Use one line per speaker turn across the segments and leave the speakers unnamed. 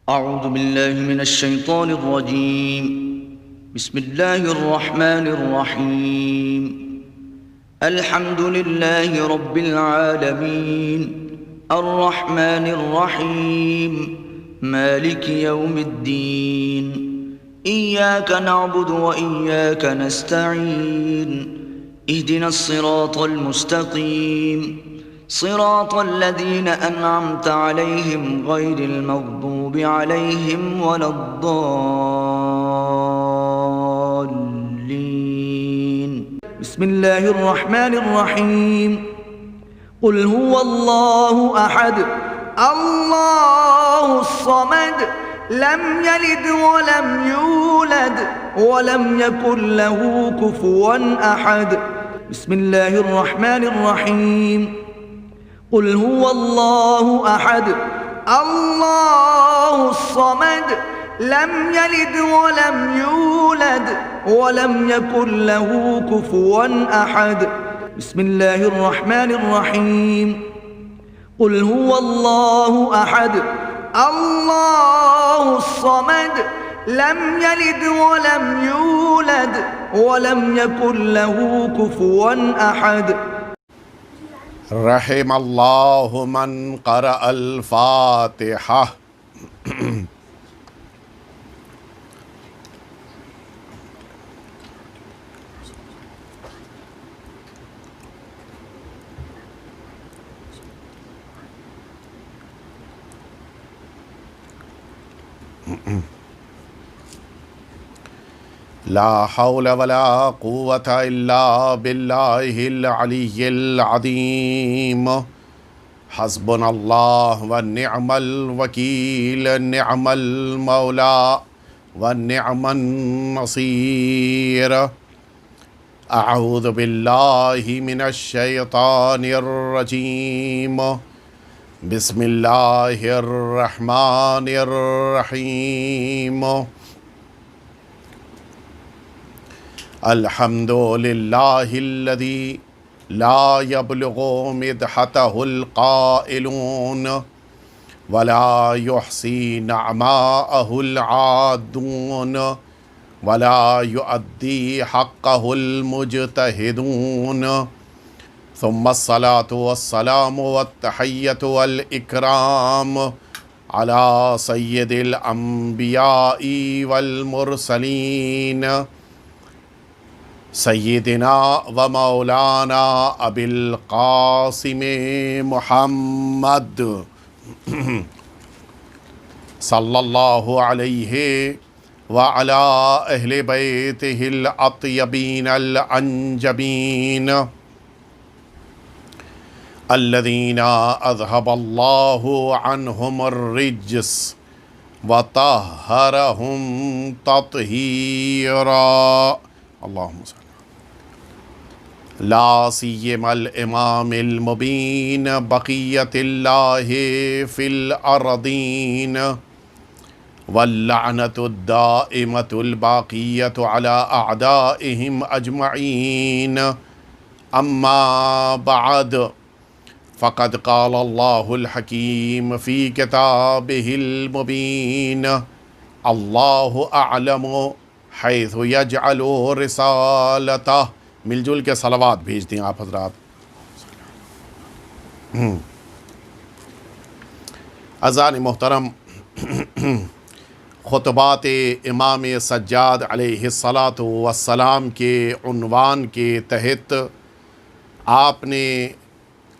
أعوذ بالله من الشيطان الرجيم. بسم الله الرحمن الرحيم. الحمد لله رب العالمين الرحمن الرحيم مالك يوم الدين. إياك نعبد وإياك نستعين. اهدنا الصراط المستقيم صراط الذين أنعمت عليهم غير المغضوب عليهم ولا الضالين. بسم الله الرحمن الرحيم. قل هو الله أحد الله الصمد لم يلد ولم يولد ولم يكن له كفوا أحد. بسم الله الرحمن الرحيم. قل هو الله أحد الله الصمد لم يلد ولم يولد ولم يكن له كفوا أحد. بسم الله الرحمن الرحيم. قل هو الله أحد الله الصمد لم يلد ولم يولد ولم يكن له كفوا أحد.
رحم اللہ من قرأ الفاتحہ. لا حول ولا قوة إلا بالله العلي العظيم. حسبنا الله ونعم الوكيل نعم المولى ونعم النصير. أعوذ بالله من الشيطان الرجيم. بسم الله الرحمن الرحيم. الحمد لله الذي لا يبلغ مدحته القائلون ولا يحصي نعماءه العادون ولا يؤدي حقه المجتهدون. ثم الصلاة والسلام والتحية والإكرام على سيد الأنبياء والمرسلين سیدنا و مولانا ابی القاسم محمد صلی اللہ علیہ وعلی اہل بیتہ الاطیبین الانجبین الذین اذهب اللہ عنہم الرجس وطہرہم تطہیرا. اللہم صلی لا سیما الامام المبین بقیت اللہ فی الارضین واللعنۃ الدائمۃ الباقیۃ علی اعدائہم اجمعین. اما بعد فقد قال اللہ الحکیم فی کتابہ المبین. اللہ اعلم حیث یجعل رسالتہ. مل جل کے صلوات بھیج دیں آپ حضرات. اذان محترم، خطبات امام سجاد علیہ الصلاۃ والسلام کے عنوان کے تحت آپ نے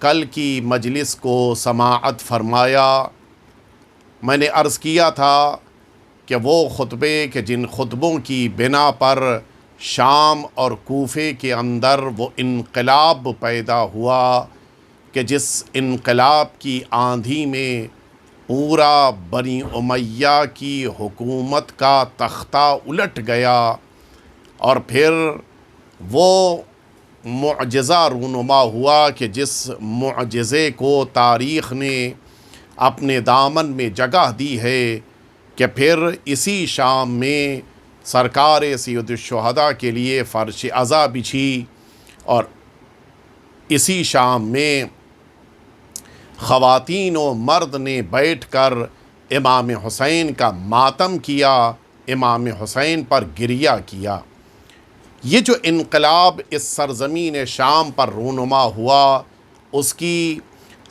کل کی مجلس کو سماعت فرمایا. میں نے عرض کیا تھا کہ وہ خطبے کہ جن خطبوں کی بنا پر شام اور کوفے کے اندر وہ انقلاب پیدا ہوا کہ جس انقلاب کی آندھی میں پورا بنی امیہ کی حکومت کا تختہ الٹ گیا اور پھر وہ معجزہ رونما ہوا کہ جس معجزے کو تاریخ نے اپنے دامن میں جگہ دی ہے کہ پھر اسی شام میں سرکار سید الشہداء کے لیے فرش عزا بچھی اور اسی شام میں خواتین و مرد نے بیٹھ کر امام حسین کا ماتم کیا، امام حسین پر گریہ کیا۔ یہ جو انقلاب اس سرزمین شام پر رونما ہوا، اس کی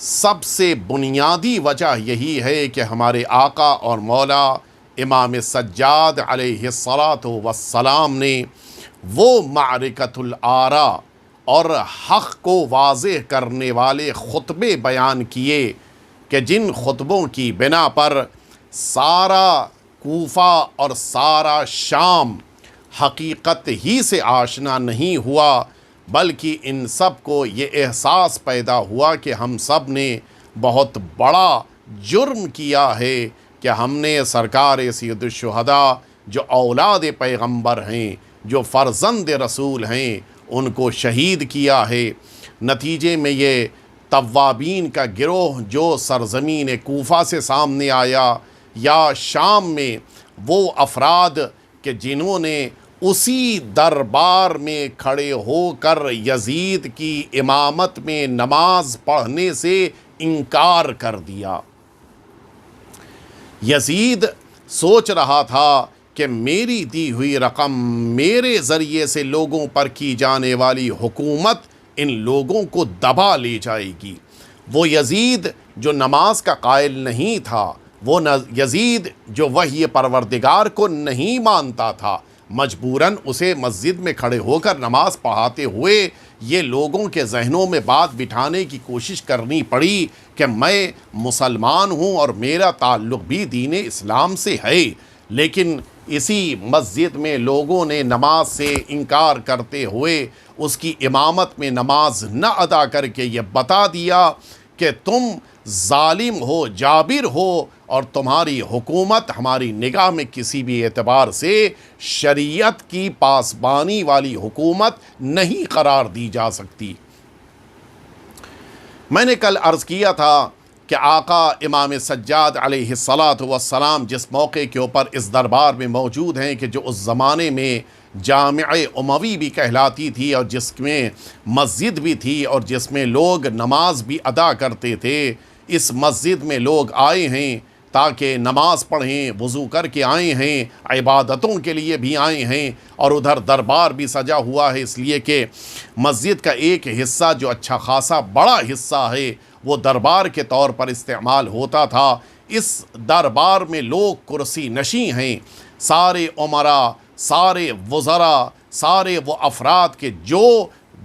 سب سے بنیادی وجہ یہی ہے کہ ہمارے آقا اور مولا امام سجاد علیہ الصلاۃ نے وہ معرکۃ الآراء اور حق کو واضح کرنے والے خطبے بیان کیے کہ جن خطبوں کی بنا پر سارا کوفہ اور سارا شام حقیقت ہی سے آشنا نہیں ہوا، بلکہ ان سب کو یہ احساس پیدا ہوا کہ ہم سب نے بہت بڑا جرم کیا ہے کہ ہم نے سرکار سید الشہداء جو اولاد پیغمبر ہیں، جو فرزند رسول ہیں، ان کو شہید کیا ہے۔ نتیجے میں یہ توابین کا گروہ جو سرزمین کوفہ سے سامنے آیا، یا شام میں وہ افراد کہ جنہوں نے اسی دربار میں کھڑے ہو کر یزید کی امامت میں نماز پڑھنے سے انکار کر دیا۔ یزید سوچ رہا تھا کہ میری دی ہوئی رقم، میرے ذریعے سے لوگوں پر کی جانے والی حکومت ان لوگوں کو دبا لے جائے گی۔ وہ یزید جو نماز کا قائل نہیں تھا، وہ یزید جو وحی پروردگار کو نہیں مانتا تھا، مجبوراً اسے مسجد میں کھڑے ہو کر نماز پڑھاتے ہوئے یہ لوگوں کے ذہنوں میں بات بٹھانے کی کوشش کرنی پڑی کہ میں مسلمان ہوں اور میرا تعلق بھی دین اسلام سے ہے، لیکن اسی مسجد میں لوگوں نے نماز سے انکار کرتے ہوئے اس کی امامت میں نماز نہ ادا کر کے یہ بتا دیا کہ تم ظالم ہو، جابر ہو، اور تمہاری حکومت ہماری نگاہ میں کسی بھی اعتبار سے شریعت کی پاسبانی والی حکومت نہیں قرار دی جا سکتی۔ میں نے کل عرض کیا تھا کہ آقا امام سجاد علیہ السلام جس موقع کے اوپر اس دربار میں موجود ہیں کہ جو اس زمانے میں جامع اموی بھی کہلاتی تھی اور جس میں مسجد بھی تھی اور جس میں لوگ نماز بھی ادا کرتے تھے، اس مسجد میں لوگ آئے ہیں تاکہ نماز پڑھیں، وضو کر کے آئے ہیں، عبادتوں کے لیے بھی آئے ہیں، اور ادھر دربار بھی سجا ہوا ہے، اس لیے کہ مسجد کا ایک حصہ جو اچھا خاصا بڑا حصہ ہے وہ دربار کے طور پر استعمال ہوتا تھا۔ اس دربار میں لوگ کرسی نشیں ہیں، سارے عمراء، سارے وزراء، سارے وہ افراد کے جو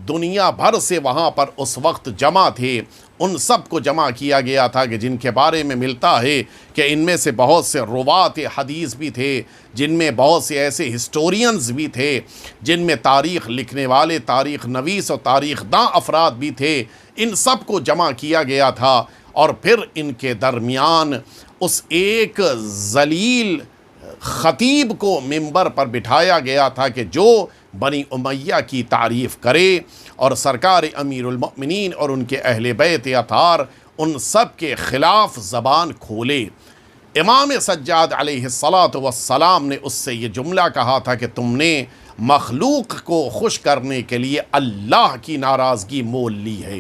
دنیا بھر سے وہاں پر اس وقت جمع تھے، ان سب کو جمع کیا گیا تھا کہ جن کے بارے میں ملتا ہے کہ ان میں سے بہت سے روات حدیث بھی تھے، جن میں بہت سے ایسے ہسٹورینز بھی تھے، جن میں تاریخ لکھنے والے، تاریخ نویس اور تاریخ داں افراد بھی تھے۔ ان سب کو جمع کیا گیا تھا اور پھر ان کے درمیان اس ایک ذلیل خطیب کو منبر پر بٹھایا گیا تھا کہ جو بنی امیہ کی تعریف کرے اور سرکار امیر المؤمنین اور ان کے اہل بیت اطہار ان سب کے خلاف زبان کھولے۔ امام سجاد علیہ السلام نے اس سے یہ جملہ کہا تھا کہ تم نے مخلوق کو خوش کرنے کے لیے اللہ کی ناراضگی مول لی ہے،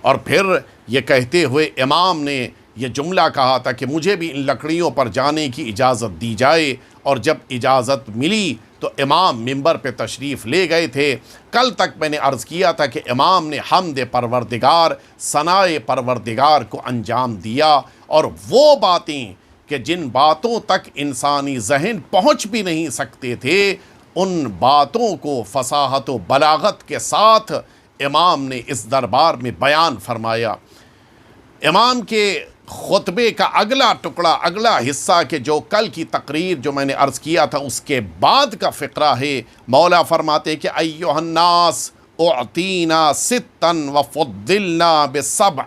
اور پھر یہ کہتے ہوئے امام نے یہ جملہ کہا تھا کہ مجھے بھی ان لکڑیوں پر جانے کی اجازت دی جائے، اور جب اجازت ملی تو امام منبر پہ تشریف لے گئے تھے۔ کل تک میں نے عرض کیا تھا کہ امام نے حمد پروردگار، ثنائے پروردگار کو انجام دیا، اور وہ باتیں کہ جن باتوں تک انسانی ذہن پہنچ بھی نہیں سکتے تھے، ان باتوں کو فصاحت و بلاغت کے ساتھ امام نے اس دربار میں بیان فرمایا۔ امام کے خطبے کا اگلا ٹکڑا، اگلا حصہ کہ جو کل کی تقریر جو میں نے عرض کیا تھا اس کے بعد کا فقرہ ہے، مولا فرماتے کہ ایھا الناس اعطینا ستا وفضلنا بسبع۔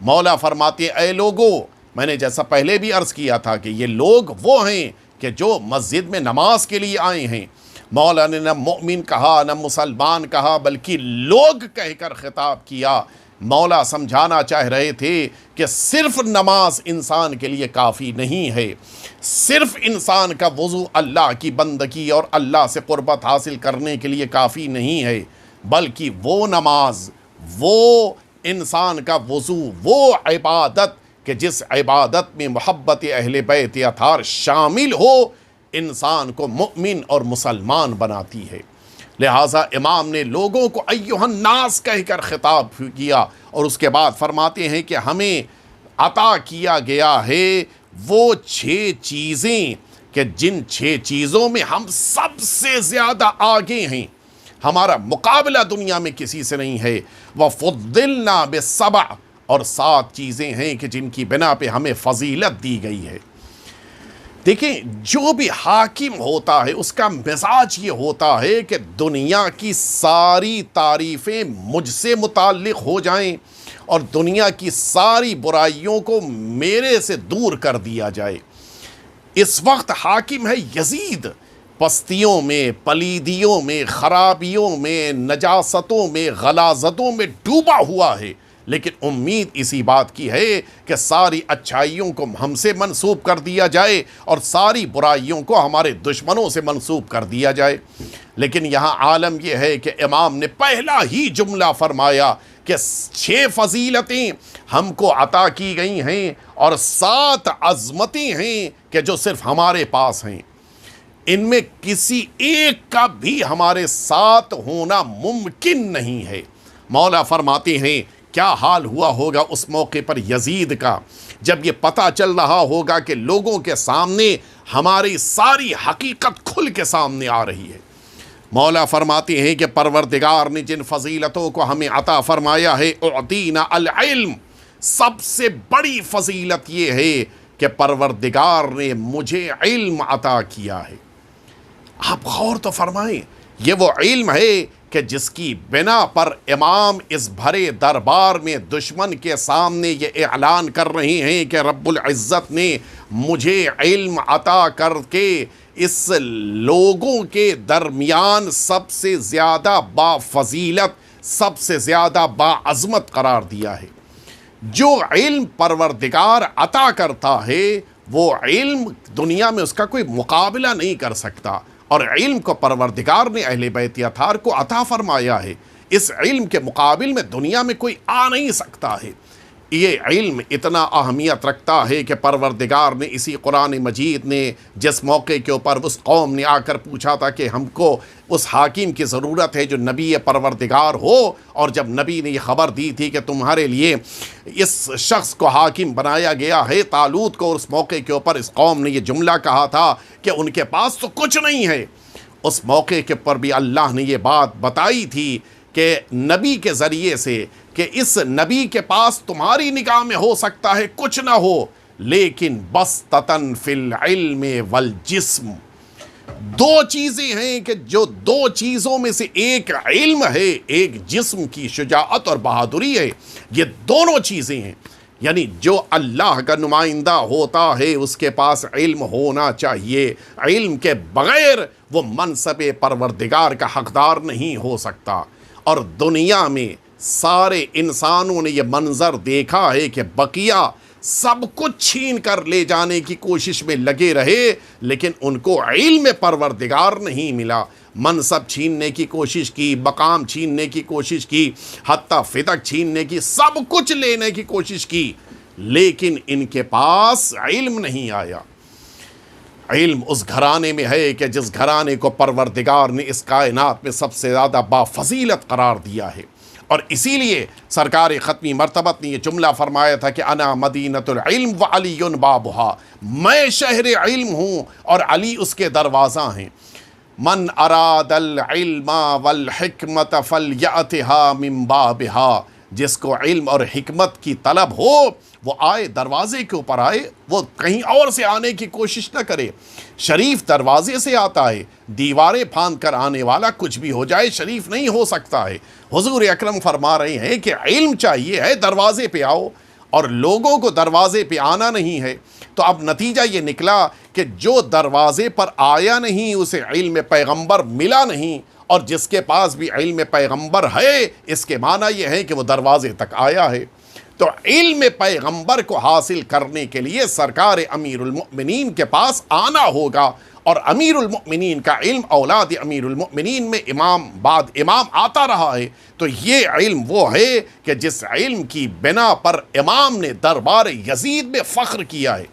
مولا فرماتے اے لوگو، میں نے جیسا پہلے بھی عرض کیا تھا کہ یہ لوگ وہ ہیں کہ جو مسجد میں نماز کے لیے آئے ہیں۔ مولا نے نہ مومن کہا نہ مسلمان کہا، بلکہ لوگ کہہ کر خطاب کیا۔ مولا سمجھانا چاہ رہے تھے کہ صرف نماز انسان کے لیے کافی نہیں ہے، صرف انسان کا وضو اللہ کی بندگی اور اللہ سے قربت حاصل کرنے کے لیے کافی نہیں ہے، بلکہ وہ نماز، وہ انسان کا وضو، وہ عبادت کہ جس عبادت میں محبت اہل بیت اطہار شامل ہو انسان کو مؤمن اور مسلمان بناتی ہے۔ لہٰذا امام نے لوگوں کو ایھا الناس کہہ کر خطاب کیا، اور اس کے بعد فرماتے ہیں کہ ہمیں عطا کیا گیا ہے وہ 6 چیزیں کہ جن 6 چیزوں میں ہم سب سے زیادہ آگے ہیں، ہمارا مقابلہ دنیا میں کسی سے نہیں ہے۔ وَفُضِّلْنَا بِالسَّبْعِ، اور 7 چیزیں ہیں کہ جن کی بنا پہ ہمیں فضیلت دی گئی ہے۔ دیکھیں، جو بھی حاکم ہوتا ہے اس کا مزاج یہ ہوتا ہے کہ دنیا کی ساری تعریفیں مجھ سے متعلق ہو جائیں اور دنیا کی ساری برائیوں کو میرے سے دور کر دیا جائے۔ اس وقت حاکم ہے یزید، پستیوں میں، پلیدیوں میں، خرابیوں میں، نجاستوں میں، غلاظتوں میں ڈوبا ہوا ہے، لیکن امید اسی بات کی ہے کہ ساری اچھائیوں کو ہم سے منسوب کر دیا جائے اور ساری برائیوں کو ہمارے دشمنوں سے منسوب کر دیا جائے۔ لیکن یہاں عالم یہ ہے کہ امام نے پہلا ہی جملہ فرمایا کہ 6 فضیلتیں ہم کو عطا کی گئی ہیں اور 7 عظمتیں ہیں کہ جو صرف ہمارے پاس ہیں، ان میں کسی ایک کا بھی ہمارے ساتھ ہونا ممکن نہیں ہے۔ مولا فرماتے ہیں کیا حال ہوا ہوگا اس موقع پر یزید کا، جب یہ پتہ چل رہا ہوگا کہ لوگوں کے سامنے ہماری ساری حقیقت کھل کے سامنے آ رہی ہے۔ مولا فرماتے ہیں کہ پروردگار نے جن فضیلتوں کو ہمیں عطا فرمایا ہے، اعطینا العلم، سب سے بڑی فضیلت یہ ہے کہ پروردگار نے مجھے علم عطا کیا ہے۔ آپ غور تو فرمائیں، یہ وہ علم ہے کہ جس کی بنا پر امام اس بھرے دربار میں دشمن کے سامنے یہ اعلان کر رہے ہیں کہ رب العزت نے مجھے علم عطا کر کے اس لوگوں کے درمیان سب سے زیادہ با فضیلت، سب سے زیادہ با عظمت قرار دیا ہے۔ جو علم پروردگار عطا کرتا ہے وہ علم دنیا میں اس کا کوئی مقابلہ نہیں کر سکتا، اور علم کو پروردگار نے اہل بیت اطہار کو عطا فرمایا ہے۔ اس علم کے مقابل میں دنیا میں کوئی آ نہیں سکتا ہے۔ یہ علم اتنا اہمیت رکھتا ہے کہ پروردگار نے اسی قرآن مجید نے جس موقع کے اوپر اس قوم نے آ کر پوچھا تھا کہ ہم کو اس حاکم کی ضرورت ہے جو نبی پروردگار ہو، اور جب نبی نے یہ خبر دی تھی کہ تمہارے لیے اس شخص کو حاکم بنایا گیا ہے طالوت کو، اور اس موقع کے اوپر اس قوم نے یہ جملہ کہا تھا کہ ان کے پاس تو کچھ نہیں ہے، اس موقع کے اوپر بھی اللہ نے یہ بات بتائی تھی کہ نبی کے ذریعے سے کہ اس نبی کے پاس تمہاری نگاہ میں ہو سکتا ہے کچھ نہ ہو، لیکن بسطتاً فی العلم والجسم، 2 چیزیں ہیں کہ جو 2 چیزوں میں سے ایک علم ہے، ایک جسم کی شجاعت اور بہادری ہے۔ یہ دونوں چیزیں ہیں، یعنی جو اللہ کا نمائندہ ہوتا ہے اس کے پاس علم ہونا چاہیے، علم کے بغیر وہ منصب پروردگار کا حقدار نہیں ہو سکتا۔ اور دنیا میں سارے انسانوں نے یہ منظر دیکھا ہے کہ بقیہ سب کچھ چھین کر لے جانے کی کوشش میں لگے رہے، لیکن ان کو علم پروردگار نہیں ملا۔ منصب چھیننے کی کوشش کی، مقام چھیننے کی کوشش کی، حتیٰ فتق چھیننے کی، سب کچھ لینے کی کوشش کی، لیکن ان کے پاس علم نہیں آیا۔ علم اس گھرانے میں ہے کہ جس گھرانے کو پروردگار نے اس کائنات میں سب سے زیادہ بافضیلت قرار دیا ہے، اور اسی لیے سرکار ختمی مرتبت نے یہ جملہ فرمایا تھا کہ انا مدینۃ العلم وعلی بابھا، میں شہر علم ہوں اور علی اس کے دروازہ ہیں۔ من اراد العلم والحکمت فلیأتها من بابھا، جس کو علم اور حکمت کی طلب ہو وہ آئے، دروازے کے اوپر آئے، وہ کہیں اور سے آنے کی کوشش نہ کرے۔ شریف دروازے سے آتا ہے، دیواریں پھاند کر آنے والا کچھ بھی ہو جائے شریف نہیں ہو سکتا ہے۔ حضور اکرم فرما رہے ہیں کہ علم چاہیے ہے، دروازے پہ آؤ، اور لوگوں کو دروازے پہ آنا نہیں ہے۔ تو اب نتیجہ یہ نکلا کہ جو دروازے پر آیا نہیں اسے علم پیغمبر ملا نہیں، اور جس کے پاس بھی علم پیغمبر ہے اس کے معنی یہ ہے کہ وہ دروازے تک آیا ہے۔ تو علم پیغمبر کو حاصل کرنے کے لیے سرکار امیر المؤمنین کے پاس آنا ہوگا، اور امیر المؤمنین کا علم اولاد امیر المؤمنین میں امام بعد امام آتا رہا ہے۔ تو یہ علم وہ ہے کہ جس علم کی بنا پر امام نے دربار یزید میں فخر کیا ہے۔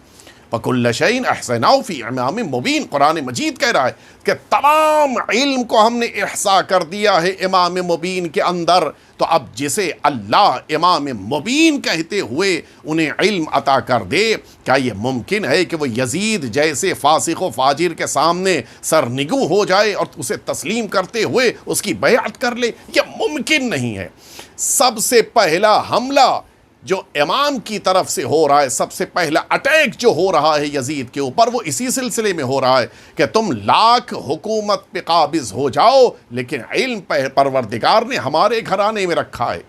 وَكُلَّ شَيْءٍ أَحْصَيْنَاهُ فِي إِمَامٍ مُبِينٍ، قرآن مجید کہہ رہا ہے کہ تمام علم کو ہم نے احصا کر دیا ہے امام مبین کے اندر۔ تو اب جسے اللہ امام مبین کہتے ہوئے انہیں علم عطا کر دے، کیا یہ ممکن ہے کہ وہ یزید جیسے فاسق و فاجر کے سامنے سرنگو ہو جائے اور اسے تسلیم کرتے ہوئے اس کی بیعت کر لے؟ یہ ممکن نہیں ہے۔ سب سے پہلا حملہ جو امام کی طرف سے ہو رہا ہے، سب سے پہلا اٹیک جو ہو رہا ہے یزید کے اوپر، وہ اسی سلسلے میں ہو رہا ہے کہ تم لاکھ حکومت پہ قابض ہو جاؤ، لیکن علم پروردگار نے ہمارے گھرانے میں رکھا ہے۔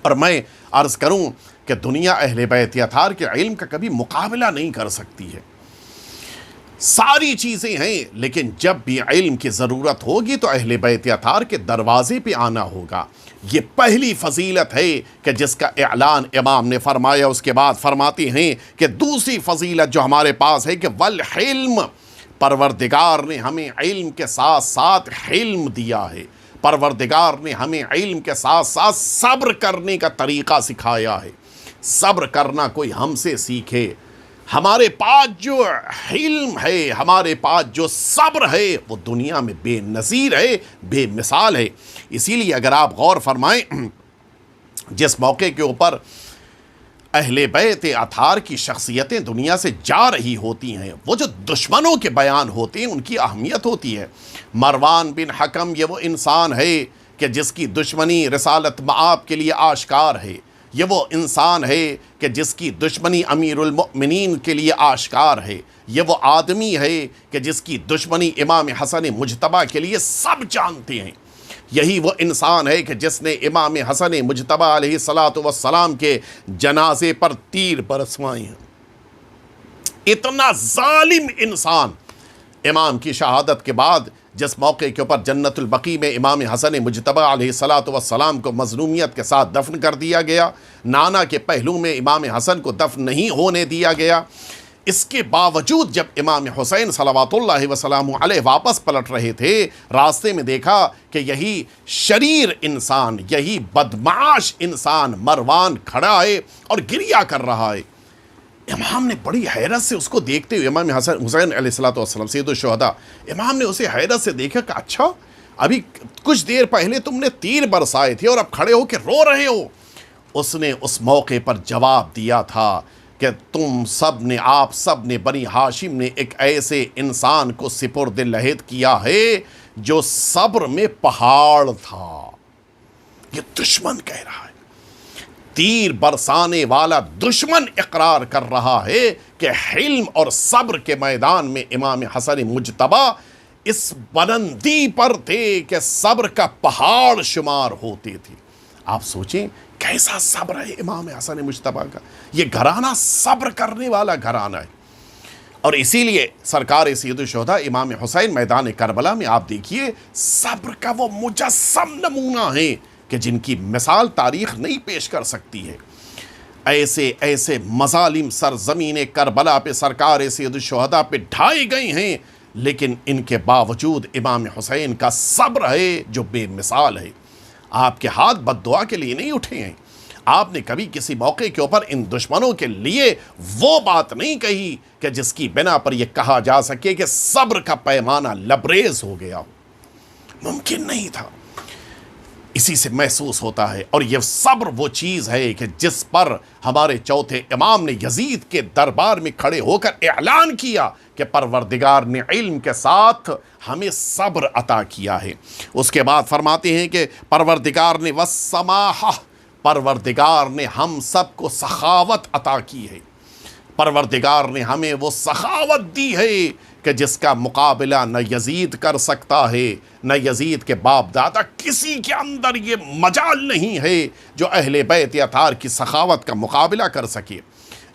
اور میں عرض کروں کہ دنیا اہل بیت اطہار کے علم کا کبھی مقابلہ نہیں کر سکتی ہے۔ ساری چیزیں ہیں، لیکن جب بھی علم کی ضرورت ہوگی تو اہل بیت اطہار کے دروازے پہ آنا ہوگا۔ یہ پہلی فضیلت ہے کہ جس کا اعلان امام نے فرمایا۔ اس کے بعد فرماتے ہیں کہ دوسری فضیلت جو ہمارے پاس ہے کہ والحلم، پروردگار نے ہمیں علم کے ساتھ ساتھ حلم دیا ہے۔ پروردگار نے ہمیں علم کے ساتھ ساتھ صبر کرنے کا طریقہ سکھایا ہے۔ صبر کرنا کوئی ہم سے سیکھے۔ ہمارے پاس جو حلم ہے، ہمارے پاس جو صبر ہے، وہ دنیا میں بے نظیر ہے، بے مثال ہے۔ اسی لیے اگر آپ غور فرمائیں، جس موقع کے اوپر اہل بیت اطہار کی شخصیتیں دنیا سے جا رہی ہوتی ہیں، وہ جو دشمنوں کے بیان ہوتے ہیں ان کی اہمیت ہوتی ہے۔ مروان بن حکم یہ وہ انسان ہے کہ جس کی دشمنی رسالت مآب کے لیے آشکار ہے۔ یہ وہ انسان ہے کہ جس کی دشمنی امیر المؤمنین کے لیے آشکار ہے۔ یہ وہ آدمی ہے کہ جس کی دشمنی امام حسن مجتبیٰ کے لیے سب جانتے ہیں۔ یہی وہ انسان ہے کہ جس نے امام حسن مجتبیٰ علیہ السلام کے جنازے پر تیر برسوائے ہیں۔ اتنا ظالم انسان امام کی شہادت کے بعد جس موقع کے اوپر جنت البقیع میں امام حسن مجتبیٰ علیہ السلام کو مظلومیت کے ساتھ دفن کر دیا گیا، نانا کے پہلو میں امام حسن کو دفن نہیں ہونے دیا گیا، اس کے باوجود جب امام حسین صلوات اللہ وسلامہ علیہ واپس پلٹ رہے تھے، راستے میں دیکھا کہ یہی شریر انسان، یہی بدمعاش انسان مروان کھڑا ہے اور گریہ کر رہا ہے۔ امام نے بڑی حیرت سے اس کو دیکھتے ہوئے، امام حسین علیہ السلام سید الشہداء، امام نے اسے حیرت سے دیکھا کہ اچھا ابھی کچھ دیر پہلے تم نے تیر برسائے تھے اور اب کھڑے ہو کے رو رہے ہو۔ اس نے اس موقع پر جواب دیا تھا کہ تم سب نے، آپ سب نے، بنی ہاشم نے ایک ایسے انسان کو سپرد لحد کیا ہے جو صبر میں پہاڑ تھا۔ یہ دشمن کہہ رہا ہے، تیر برسانے والا دشمن اقرار کر رہا ہے کہ حلم اور صبر کے میدان میں امام حسن مجتبیٰ اس بلندی پر تھے کہ صبر کا پہاڑ شمار ہوتے تھے۔ آپ سوچیں کیسا صبر ہے امام حسن مجتبیٰ کا۔ یہ گھرانہ صبر کرنے والا گھرانہ ہے، اور اسی لیے سرکار سید الشہداء امام حسین میدان کربلا میں آپ دیکھیے صبر کا وہ مجسم نمونہ ہے کہ جن کی مثال تاریخ نہیں پیش کر سکتی ہے۔ ایسے ایسے مظالم سرزمین کربلا پہ سرکار سید الشہداء پہ ڈھائے گئے ہیں، لیکن ان کے باوجود امام حسین کا صبر ہے جو بے مثال ہے۔ آپ کے ہاتھ بد دعا کے لیے نہیں اٹھے ہیں۔ آپ نے کبھی کسی موقع کے اوپر ان دشمنوں کے لیے وہ بات نہیں کہی کہ جس کی بنا پر یہ کہا جا سکے کہ صبر کا پیمانہ لبریز ہو گیا ہو۔ ممکن نہیں تھا۔ اسی سے محسوس ہوتا ہے، اور یہ صبر وہ چیز ہے کہ جس پر ہمارے چوتھے امام نے یزید کے دربار میں کھڑے ہو کر اعلان کیا کہ پروردگار نے علم کے ساتھ ہمیں صبر عطا کیا ہے۔ اس کے بعد فرماتے ہیں کہ پروردگار نے والسماحہ، پروردگار نے ہم سب کو سخاوت عطا کی ہے۔ پروردگار نے ہمیں وہ سخاوت دی ہے کہ جس کا مقابلہ نہ یزید کر سکتا ہے، نہ یزید کے باپ دادا، کسی کے اندر یہ مجال نہیں ہے جو اہل بیت اطہار کی سخاوت کا مقابلہ کر سکے۔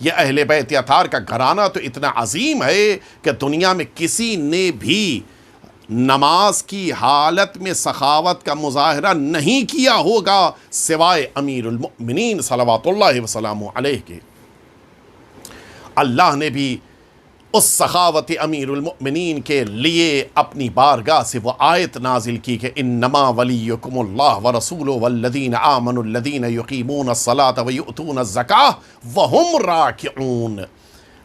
یہ اہل بیت اطہار کا گھرانہ تو اتنا عظیم ہے کہ دنیا میں کسی نے بھی نماز کی حالت میں سخاوت کا مظاہرہ نہیں کیا ہوگا سوائے امیر المؤمنین صلوات اللہ وسلامہ علیہ کے۔ اللہ نے بھی اس سخاوت امیر المؤمنین کے لیے اپنی بارگاہ سے وہ آیت نازل کی کہ انما ولیکم اللہ ورسولہ والذین آمنوا الذین یقیمون الصلاۃ ویؤتون الزکاۃ وہم راکعون۔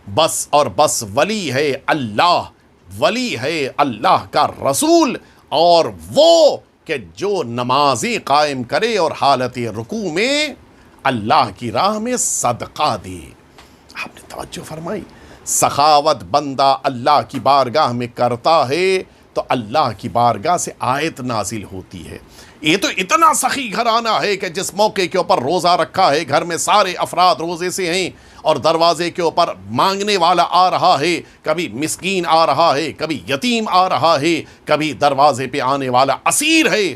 بس اور بس ولی ہے اللہ، ولی ہے اللہ کا رسول، اور وہ کہ جو نمازیں قائم کرے اور حالت رکوع میں اللہ کی راہ میں صدقہ دے۔ آپ نے توجہ فرمائی، سخاوت بندہ اللہ کی بارگاہ میں کرتا ہے تو اللہ کی بارگاہ سے آیت نازل ہوتی ہے۔ یہ تو اتنا سخی گھرانہ ہے کہ جس موقع کے اوپر روزہ رکھا ہے، گھر میں سارے افراد روزے سے ہیں، اور دروازے کے اوپر مانگنے والا آ رہا ہے، کبھی مسکین آ رہا ہے، کبھی یتیم آ رہا ہے، کبھی دروازے پہ آنے والا اسیر ہے،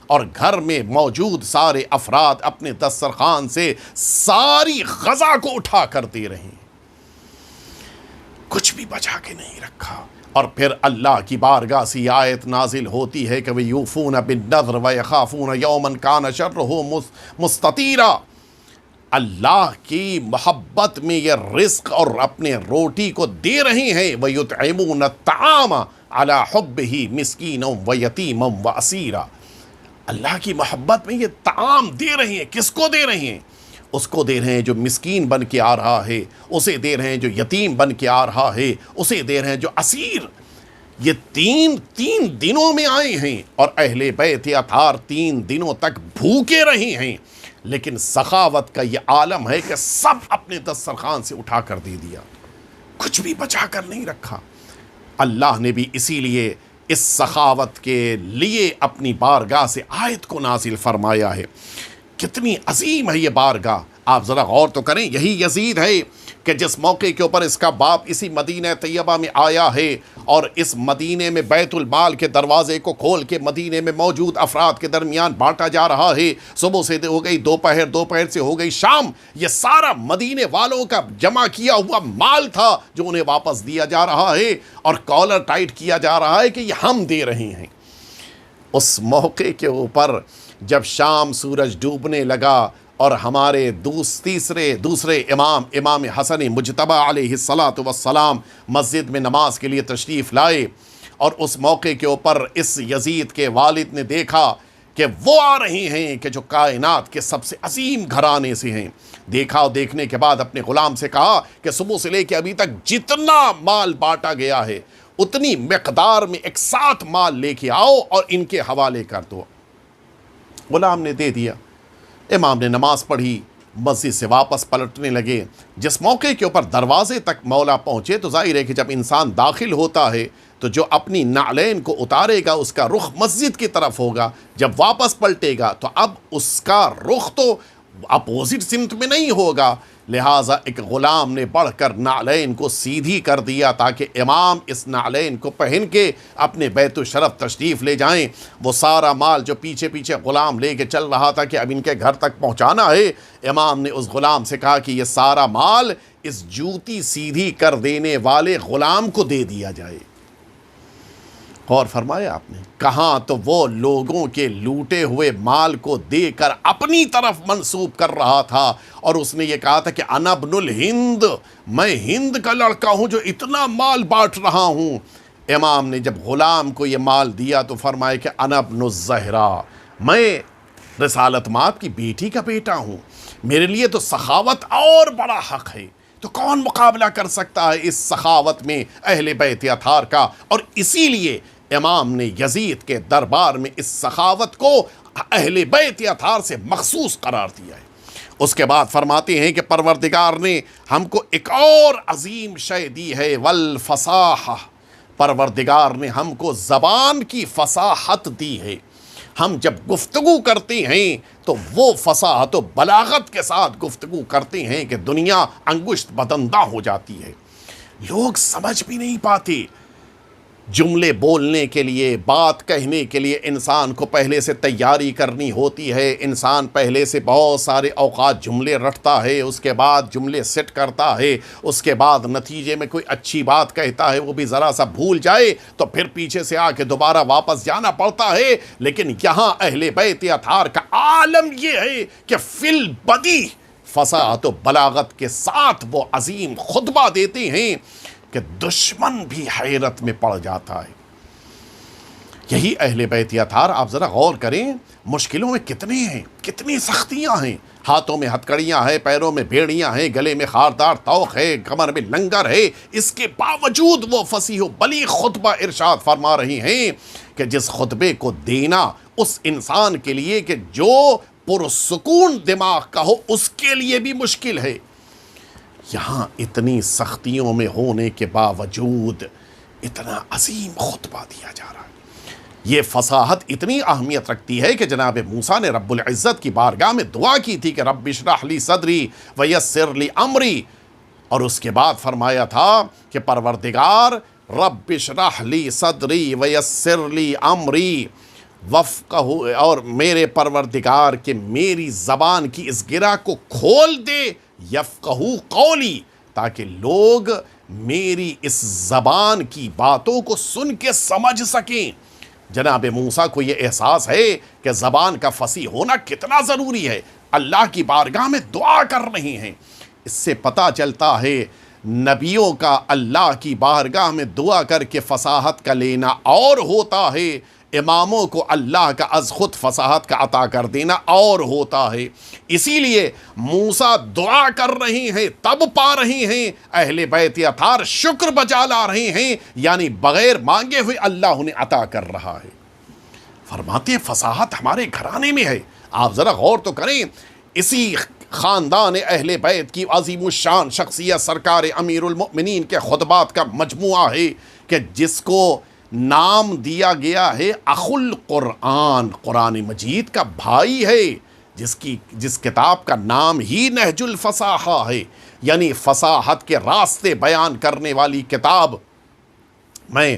اور گھر میں موجود سارے افراد اپنے دسترخوان سے ساری غذا کو اٹھا کر دے رہے ہیں، کچھ بھی بچا کے نہیں رکھا۔ اور پھر اللہ کی بارگاہ سے آیت نازل ہوتی ہے کہ وَيُوفُونَ بِالنَّذْرِ وَيَخَافُونَ يَوْمًا كَانَ شَرُّهُ مُسْتَطِيرًا۔ اللہ کی محبت میں یہ رزق اور اپنے روٹی کو دے رہے ہیں، وَيُطْعِمُونَ الطَّعَامَ عَلَى حُبِّهِ مِسْكِينًا وَيَتِيمًا وَأَسِيرًا۔ اللہ کی محبت میں یہ طعام دے رہے ہیں، کس کو دے رہے ہیں؟ اس کو دے رہے ہیں جو مسکین بن کے آ رہا ہے، اسے دے رہے ہیں جو یتیم بن کے آ رہا ہے، اسے دے رہے ہیں جو اسیر۔ یہ تین دنوں میں آئے ہیں، اور اہل بیت اطہار 3 دنوں تک بھوکے رہے ہیں، لیکن سخاوت کا یہ عالم ہے کہ سب اپنے دسترخوان سے اٹھا کر دے دیا، کچھ بھی بچا کر نہیں رکھا۔ اللہ نے بھی اسی لیے اس سخاوت کے لیے اپنی بارگاہ سے آیت کو نازل فرمایا ہے۔ کتنی عظیم ہے یہ بارگاہ، آپ ذرا غور تو کریں۔ یہی یزید ہے کہ جس موقع کے اوپر اس کا باپ اسی مدینہ طیبہ میں آیا ہے، اور اس مدینے میں بیت المال کے دروازے کو کھول کے مدینے میں موجود افراد کے درمیان بانٹا جا رہا ہے۔ صبح سے ہو گئی دوپہر، دوپہر سے ہو گئی شام، یہ سارا مدینے والوں کا جمع کیا ہوا مال تھا جو انہیں واپس دیا جا رہا ہے، اور کالر ٹائٹ کیا جا رہا ہے کہ یہ ہم دے رہے ہیں۔ اس موقع کے اوپر جب شام سورج ڈوبنے لگا اور ہمارے دوسرے امام حسن مجتبی علیہ السلام مسجد میں نماز کے لیے تشریف لائے، اور اس موقع کے اوپر اس یزید کے والد نے دیکھا کہ وہ آ رہے ہیں کہ جو کائنات کے سب سے عظیم گھرانے سے ہیں۔ دیکھا، اور دیکھنے کے بعد اپنے غلام سے کہا کہ صبح سے لے کے ابھی تک جتنا مال بانٹا گیا ہے اتنی مقدار میں ایک ساتھ مال لے کے آؤ اور ان کے حوالے کر دو۔ غلام نے دے دیا۔ امام نے نماز پڑھی، مسجد سے واپس پلٹنے لگے۔ جس موقع کے اوپر دروازے تک مولا پہنچے تو ظاہر ہے کہ جب انسان داخل ہوتا ہے تو جو اپنی نعلین کو اتارے گا اس کا رخ مسجد کی طرف ہوگا، جب واپس پلٹے گا تو اب اس کا رخ تو اپوزٹ سمت میں نہیں ہوگا، لہٰذا ایک غلام نے بڑھ کر نعلین کو سیدھی کر دیا تاکہ امام اس نعلین کو پہن کے اپنے بیت الشرف تشریف لے جائیں۔ وہ سارا مال جو پیچھے پیچھے غلام لے کے چل رہا تھا کہ اب ان کے گھر تک پہنچانا ہے، امام نے اس غلام سے کہا کہ یہ سارا مال اس جوتی سیدھی کر دینے والے غلام کو دے دیا جائے۔ غور فرمایا آپ نے، کہاں تو وہ لوگوں کے لوٹے ہوئے مال کو دے کر اپنی طرف منسوب کر رہا تھا، اور اس نے یہ کہا تھا کہ انا ابن الہند، میں ہند کا لڑکا ہوں جو اتنا مال بانٹ رہا ہوں۔ امام نے جب غلام کو یہ مال دیا تو فرمایا کہ انا ابن الزہرا، میں رسالت مآب کی بیٹی کا بیٹا ہوں، میرے لیے تو سخاوت اور بڑا حق ہے۔ تو کون مقابلہ کر سکتا ہے اس سخاوت میں اہل بیت اطہار کا؟ اور اسی لیے امام نے یزید کے دربار میں اس سخاوت کو اہل بیت اطہار سے مخصوص قرار دیا ہے۔ اس کے بعد فرماتے ہیں کہ پروردگار نے ہم کو ایک اور عظیم شے دی ہے، والفصاحہ، پروردگار نے ہم کو زبان کی فصاحت دی ہے۔ ہم جب گفتگو کرتے ہیں تو وہ فصاحت و بلاغت کے ساتھ گفتگو کرتے ہیں کہ دنیا انگشت بدندہ ہو جاتی ہے، لوگ سمجھ بھی نہیں پاتے۔ جملے بولنے کے لیے، بات کہنے کے لیے انسان کو پہلے سے تیاری کرنی ہوتی ہے، انسان پہلے سے بہت سارے اوقات جملے رٹتا ہے، اس کے بعد جملے سیٹ کرتا ہے، اس کے بعد نتیجے میں کوئی اچھی بات کہتا ہے، وہ بھی ذرا سا بھول جائے تو پھر پیچھے سے آ کے دوبارہ واپس جانا پڑتا ہے۔ لیکن یہاں اہل بیت اطہار کا عالم یہ ہے کہ فی البدیہہ فصاحت و بلاغت کے ساتھ وہ عظیم خطبہ دیتے ہیں کہ دشمن بھی حیرت میں پڑ جاتا ہے۔ یہی اہل بیت اطہار، آپ ذرا غور کریں، مشکلوں میں کتنے ہیں، کتنی سختیاں ہیں، ہاتھوں میں ہتکڑیاں ہیں، پیروں میں بیڑیاں ہیں، گلے میں خاردار طوق ہے، کمر میں لنگر ہے، اس کے باوجود وہ فصیح و بلیغ خطبہ ارشاد فرما رہی ہیں کہ جس خطبے کو دینا اس انسان کے لیے کہ جو پرسکون دماغ کا ہو، اس کے لیے بھی مشکل ہے، یہاں اتنی سختیوں میں ہونے کے باوجود اتنا عظیم خطبہ دیا جا رہا ہے۔ یہ فصاحت اتنی اہمیت رکھتی ہے کہ جناب موسیٰ نے رب العزت کی بارگاہ میں دعا کی تھی کہ رب اشرح لی صدری ویسر لی امری، اور اس کے بعد فرمایا تھا کہ پروردگار رب اشرح لی صدری ویسر لی امری وفقہ، اور میرے پروردگار کہ میری زبان کی اس گرہ کو کھول دے، یفقہو قولی، تاکہ لوگ میری اس زبان کی باتوں کو سن کے سمجھ سکیں۔ جناب موسیٰ کو یہ احساس ہے کہ زبان کا فصیح ہونا کتنا ضروری ہے، اللہ کی بارگاہ میں دعا کر رہے ہیں۔ اس سے پتہ چلتا ہے نبیوں کا اللہ کی بارگاہ میں دعا کر کے فصاحت کا لینا اور ہوتا ہے، اماموں کو اللہ کا از خود فصاحت کا عطا کر دینا اور ہوتا ہے۔ اسی لیے موسیٰ دعا کر رہے ہیں تب پا رہے ہیں، اہل بیت اطہار شکر بجا لا رہے ہیں، یعنی بغیر مانگے ہوئے اللہ انہیں عطا کر رہا ہے۔ فرماتے ہیں فصاحت ہمارے گھرانے میں ہے۔ آپ ذرا غور تو کریں، اسی خاندان اہل بیت کی عظیم الشان شخصیت سرکار امیر المؤمنین کے خطبات کا مجموعہ ہے کہ جس کو نام دیا گیا ہے اخو القرآن، قرآن مجید کا بھائی ہے، جس کتاب کا نام ہی نہج الفصاحہ ہے، یعنی فصاحت کے راستے بیان کرنے والی کتاب۔ میں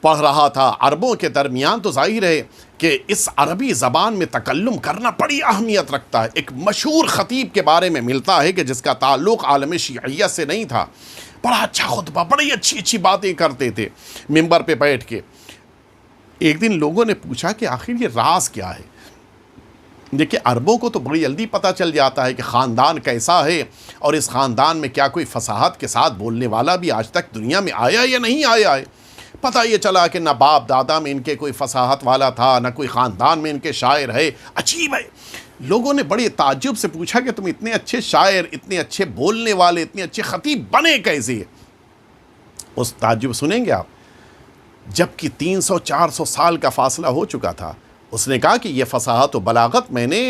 پڑھ رہا تھا عربوں کے درمیان تو ظاہر ہے کہ اس عربی زبان میں تکلم کرنا بڑی اہمیت رکھتا ہے۔ ایک مشہور خطیب کے بارے میں ملتا ہے کہ جس کا تعلق عالم شیعیت سے نہیں تھا، بڑا اچھا خطبہ، بڑی اچھی باتیں کرتے تھے ممبر پہ بیٹھ کے۔ ایک دن لوگوں نے پوچھا کہ آخر یہ راز کیا ہے؟ دیکھیں عربوں کو تو بڑی جلدی پتہ چل جاتا ہے کہ خاندان کیسا ہے، اور اس خاندان میں کیا کوئی فصاحت کے ساتھ بولنے والا بھی آج تک دنیا میں آیا یا نہیں آیا ہے۔ پتہ یہ چلا کہ نہ باپ دادا میں ان کے کوئی فصاحت والا تھا، نہ کوئی خاندان میں ان کے شاعر ہے۔ عجیب ہے، لوگوں نے بڑے تعجب سے پوچھا کہ تم اتنے اچھے شاعر، اتنے اچھے بولنے والے، اتنے اچھے خطیب بنے کیسے؟ اس تعجب سنیں گے آپ، جب کہ 300-400 سال کا فاصلہ ہو چکا تھا۔ اس نے کہا کہ یہ فصاحت و بلاغت میں نے